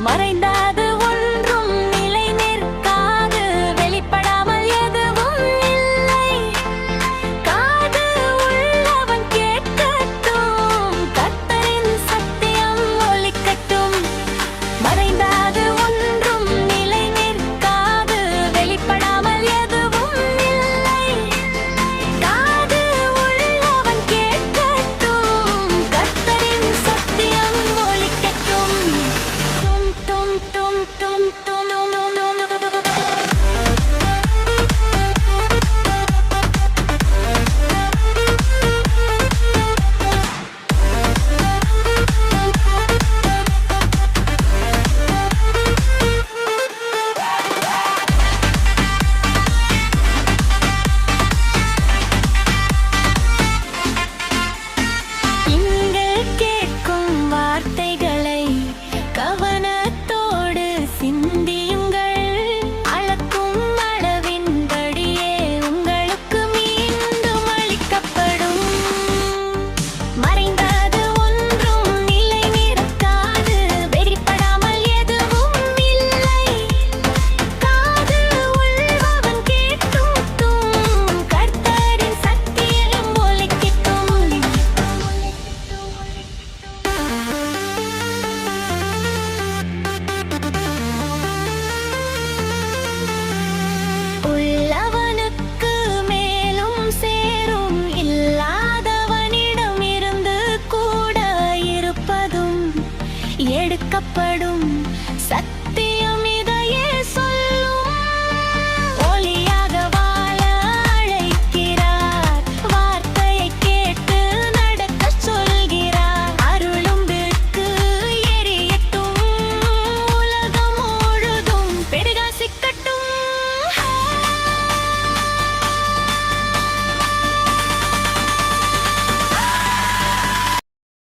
மறைந்தது ஒன்றும் நிலை நிற்காது, வெளிப்படாமல் எதுவும் இல்லை. காது உள்ளவன் கேட்கட்டும், கர்த்தரின் சத்தியம் ஒலிக்கட்டும். மறைந்தது ஒன்றும் நிலை நிற்காது, வெளிப்படாமல் எதுவும் இல்லை. காது உள்ளவன் கேட்கட்டும், கர்த்தரின் சத்தியம் ஒலிக்கட்டும். டும் டும் டும் டும் நீங்கள் கேட்கும் வார்த்தைகளை கவனத்தோடு சிந்தியுங்கள். அளக்கும் அளவின்படியே உங்களுக்கு மீண்டும் அளிக்கப்படும். மறைந்தது ஒன்றும் நிலை நிற்காது, வெளிப்படாமல் எதுவும் இல்லை. காது உள்ளவன் கேட்கட்டும், கர்த்தரின் சத்தியம் ஒலிக்கட்டும். உள்ளவனுக்கு மேலும் சேரும், இல்லாதவனிடம் இருந்து கூட இருப்பதும் எடுக்கப்படும்.